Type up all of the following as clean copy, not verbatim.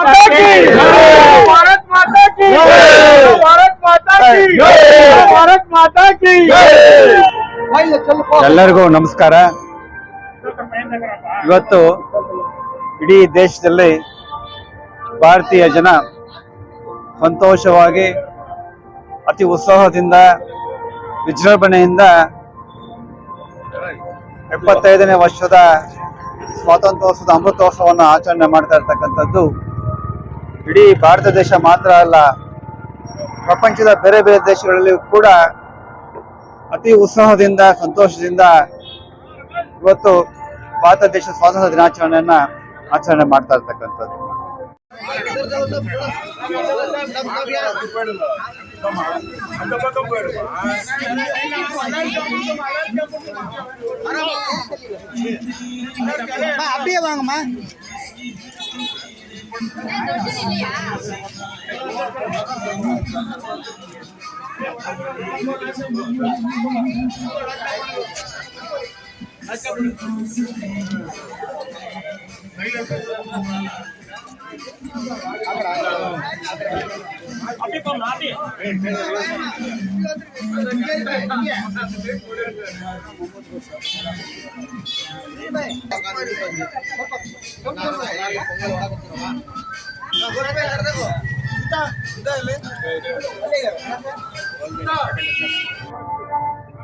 माता की भारत माता की भारत माता की भारत माता की ಎಲ್ಲರಿಗೂ ನಮಸ್ಕಾರ. ಇವತ್ತು ಇಡೀ ದೇಶದಲ್ಲಿ ಭಾರತೀಯ ಜನ ಸಂತೋಷವಾಗಿ ಅತಿ ಉತ್ಸಾಹದಿಂದ ವಿಜೃಂಭಣೆಯಿಂದ 75ನೇ ವರ್ಷದ ಸ್ವಾತಂತ್ರ್ಯೋತ್ಸವದ ಅಮೃತೋತ್ಸವವನ್ನು ಆಚರಣೆ ಮಾಡ್ತಾ ಇರ್ತಕ್ಕಂಥದ್ದು ಇಡೀ ಭಾರತ ದೇಶ ಮಾತ್ರ ಅಲ್ಲ, ಪ್ರಪಂಚದ ಬೇರೆ ಬೇರೆ ದೇಶಗಳಲ್ಲಿ ಕೂಡ ಅತಿ ಉತ್ಸಾಹದಿಂದ ಸಂತೋಷದಿಂದ ಇವತ್ತು ಭಾರತ ದೇಶ ಸ್ವಾತಂತ್ರ್ಯ ದಿನಾಚರಣೆಯನ್ನ ಆಚರಣೆ ಮಾಡ್ತಾ ಇರ್ತಕ್ಕಂಥದ್ದು. அப்படியே வாங்கம்மா.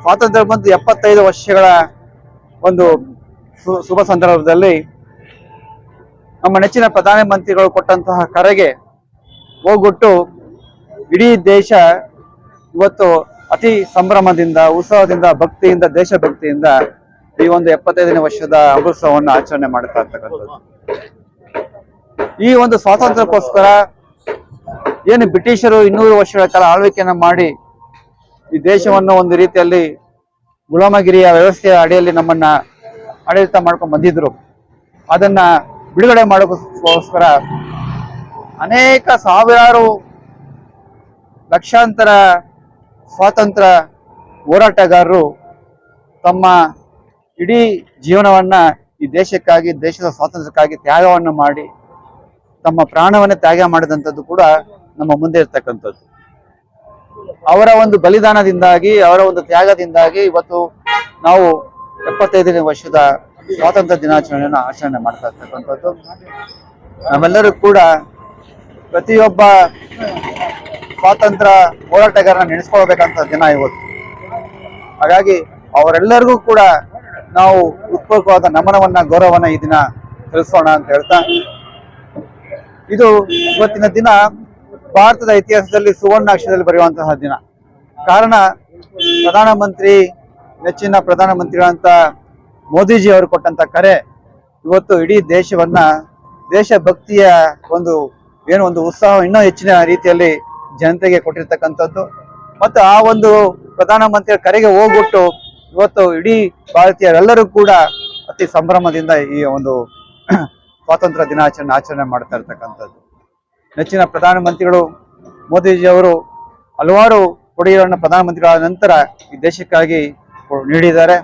ಸ್ವಾತಂತ್ರ್ಯ ಬಂದು 75 ವರ್ಷಗಳ ಒಂದು ಶುಭ ಸಂದರ್ಭದಲ್ಲಿ ನಮ್ಮ ನೆಚ್ಚಿನ ಪ್ರಧಾನಮಂತ್ರಿಗಳು ಕೊಟ್ಟಂತಹ ಕರೆಗೆ ಹೋಗೊಟ್ಟು ಇಡೀ ದೇಶ ಇವತ್ತು ಅತಿ ಸಂಭ್ರಮದಿಂದ, ಉತ್ಸಾಹದಿಂದ, ಭಕ್ತಿಯಿಂದ, ದೇಶಭಕ್ತಿಯಿಂದ ಈ ಒಂದು 75ನೇ ವರ್ಷದ ಅಮೃತೋತ್ಸವವನ್ನು ಆಚರಣೆ ಮಾಡ್ತಾ ಇರ್ತಕ್ಕಂಥದ್ದು. ಈ ಒಂದು ಸ್ವಾತಂತ್ರ್ಯಕ್ಕೋಸ್ಕರ ಏನು ಬ್ರಿಟಿಷರು 200 ವರ್ಷಗಳ ಕಾಲ ಆಳ್ವಿಕೆಯನ್ನ ಮಾಡಿ ಈ ದೇಶವನ್ನು ಒಂದು ರೀತಿಯಲ್ಲಿ ಗುಲಾಮಗಿರಿಯ ವ್ಯವಸ್ಥೆಯ ಅಡಿಯಲ್ಲಿ ನಮ್ಮನ್ನ ಆಡಳಿತ ಮಾಡ್ಕೊಂಡು ಬಂದಿದ್ರು. ಅದನ್ನ ಬಿಡುಗಡೆ ಮಾಡೋಕ್ಕೋಸ್ಕರ ಅನೇಕ ಸಾವಿರಾರು ಲಕ್ಷಾಂತರ ಸ್ವಾತಂತ್ರ್ಯ ಹೋರಾಟಗಾರರು ತಮ್ಮ ಇಡೀ ಜೀವನವನ್ನ ಈ ದೇಶಕ್ಕಾಗಿ, ದೇಶದ ಸ್ವಾತಂತ್ರ್ಯಕ್ಕಾಗಿ ತ್ಯಾಗವನ್ನು ಮಾಡಿ ತಮ್ಮ ಪ್ರಾಣವನ್ನೇ ತ್ಯಾಗ ಮಾಡಿದಂಥದ್ದು ಕೂಡ ನಮ್ಮ ಮುಂದೆ ಇರ್ತಕ್ಕಂಥದ್ದು. ಅವರ ಒಂದು ಬಲಿದಾನದಿಂದಾಗಿ, ಅವರ ಒಂದು ತ್ಯಾಗದಿಂದಾಗಿ ಇವತ್ತು ನಾವು 75ನೇ ವರ್ಷದ ಸ್ವಾತಂತ್ರ್ಯ ದಿನಾಚರಣೆಯನ್ನು ಆಚರಣೆ ಮಾಡ್ತಾ ಇರ್ತಕ್ಕಂಥದ್ದು. ನಾವೆಲ್ಲರೂ ಕೂಡ ಪ್ರತಿಯೊಬ್ಬ ಸ್ವಾತಂತ್ರ್ಯ ಹೋರಾಟಗಾರನ ನೆನೆಸ್ಕೊಳ್ಬೇಕಂತ ದಿನ ಇವತ್ತು. ಹಾಗಾಗಿ ಅವರೆಲ್ಲರಿಗೂ ಕೂಡ ನಾವು ಉತ್ಪೂರ್ವಕವಾದ ನಮನವನ್ನ, ಗೌರವವನ್ನ ಈ ದಿನ ತಿಳಿಸೋಣ ಅಂತ ಹೇಳ್ತಾ, ಇದು ಇವತ್ತಿನ ದಿನ ಭಾರತದ ಇತಿಹಾಸದಲ್ಲಿ ಸುವರ್ಣಾಕ್ಷರದಲ್ಲಿ ಬರೆಯುವಂತಹ ದಿನ. ಕಾರಣ, ಪ್ರಧಾನಮಂತ್ರಿ, ನೆಚ್ಚಿನ ಪ್ರಧಾನಮಂತ್ರಿಗಳಂತ ಮೋದಿಜಿ ಅವರು ಕೊಟ್ಟಂತ ಕರೆ ಇವತ್ತು ಇಡೀ ದೇಶವನ್ನ, ದೇಶಭಕ್ತಿಯ ಒಂದು ಒಂದು ಉತ್ಸಾಹ ಇನ್ನೂ ಹೆಚ್ಚಿನ ರೀತಿಯಲ್ಲಿ ಜನತೆಗೆ ಕೊಟ್ಟಿರ್ತಕ್ಕಂಥದ್ದು. ಮತ್ತು ಆ ಒಂದು ಪ್ರಧಾನಮಂತ್ರಿಯ ಕರೆಗೆ ಹೋಗ್ಬಿಟ್ಟು ಇವತ್ತು ಇಡೀ ಭಾರತೀಯರೆಲ್ಲರೂ ಕೂಡ ಅತಿ ಸಂಭ್ರಮದಿಂದ ಈ ಒಂದು ಸ್ವಾತಂತ್ರ್ಯ ದಿನಾಚರಣೆ ಆಚರಣೆ ಮಾಡ್ತಾ ಇರ್ತಕ್ಕಂಥದ್ದು. ನೆಚ್ಚಿನ ಪ್ರಧಾನಮಂತ್ರಿಗಳು ಮೋದಿಜಿ ಅವರು ಹಲವಾರು ಕೊಡುಗೆಗಳನ್ನು ಪ್ರಧಾನಮಂತ್ರಿಗಳಾದ ನಂತರ ಈ ದೇಶಕ್ಕಾಗಿ ನೀಡಿದ್ದಾರೆ.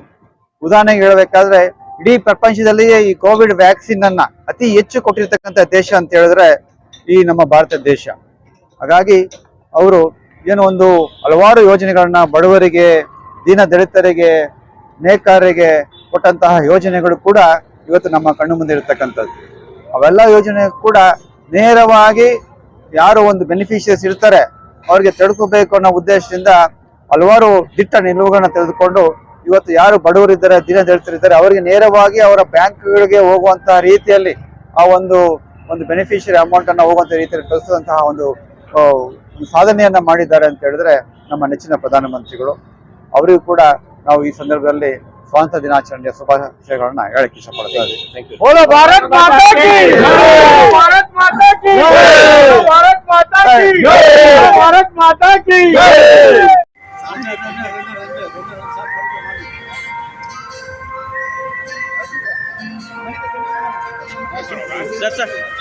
ಉದಾಹರಣೆಗೆ ಹೇಳಬೇಕಾದ್ರೆ ಇಡೀ ಪ್ರಪಂಚದಲ್ಲಿಯೇ ಈ ಕೋವಿಡ್ ವ್ಯಾಕ್ಸಿನ್ ಅನ್ನ ಅತಿ ಹೆಚ್ಚು ಕೊಟ್ಟಿರ್ತಕ್ಕಂಥ ದೇಶ ಅಂತ ಹೇಳಿದ್ರೆ ಈ ನಮ್ಮ ಭಾರತ ದೇಶ. ಹಾಗಾಗಿ ಅವರು ಒಂದು ಹಲವಾರು ಯೋಜನೆಗಳನ್ನ ಬಡವರಿಗೆ, ದೀನ ದಲಿತರಿಗೆ, ನೇಕಾರರಿಗೆ ಕೊಟ್ಟಂತಹ ಯೋಜನೆಗಳು ಕೂಡ ಇವತ್ತು ನಮ್ಮ ಕಣ್ಣು ಮುಂದೆ ಇರತಕ್ಕಂಥದ್ದು. ಅವೆಲ್ಲ ಯೋಜನೆ ಕೂಡ ನೇರವಾಗಿ ಯಾರು ಒಂದು ಬೆನಿಫಿಷಿಯರ್ಸ್ ಇರ್ತಾರೆ ಅವ್ರಿಗೆ ತಡ್ಕೋಬೇಕು ಅನ್ನೋ ಉದ್ದೇಶದಿಂದ ಹಲವಾರು ದಿಟ್ಟ ನಿಲುವುಗಳನ್ನ ತೆಗೆದುಕೊಂಡು ಇವತ್ತು ಯಾರು ಬಡವರಿದ್ದಾರೆ, ದೀನ ದಲಿತರಿದ್ದಾರೆ ಅವರಿಗೆ ನೇರವಾಗಿ ಅವರ ಬ್ಯಾಂಕ್ಗಳಿಗೆ ಹೋಗುವಂತಹ ರೀತಿಯಲ್ಲಿ ಆ ಒಂದು ಬೆನಿಫಿಷಿಯರಿ ಅಮೌಂಟ್ ಅನ್ನ ಹೋಗುವಂತ ರೀತಿಯಲ್ಲಿ ಕಳಿಸುವಂತಹ ಒಂದು ಸಾಧನೆಯನ್ನ ಮಾಡಿದ್ದಾರೆ ಅಂತ ಹೇಳಿದ್ರೆ ನಮ್ಮ ನೆಚ್ಚಿನ ಪ್ರಧಾನಮಂತ್ರಿಗಳು. ಅವರಿಗೂ ಕೂಡ ನಾವು ಈ ಸಂದರ್ಭದಲ್ಲಿ ಸ್ವಾತಂತ್ರ್ಯ ದಿನಾಚರಣೆಯ ಶುಭಾಶಯಗಳನ್ನ ಹೇಳಕ್ಕೆ ಇಷ್ಟಪಡ್ತಾ ಇದ್ದೀವಿ. भारत माता की भारत माता की भारत माता की भारत माता की सर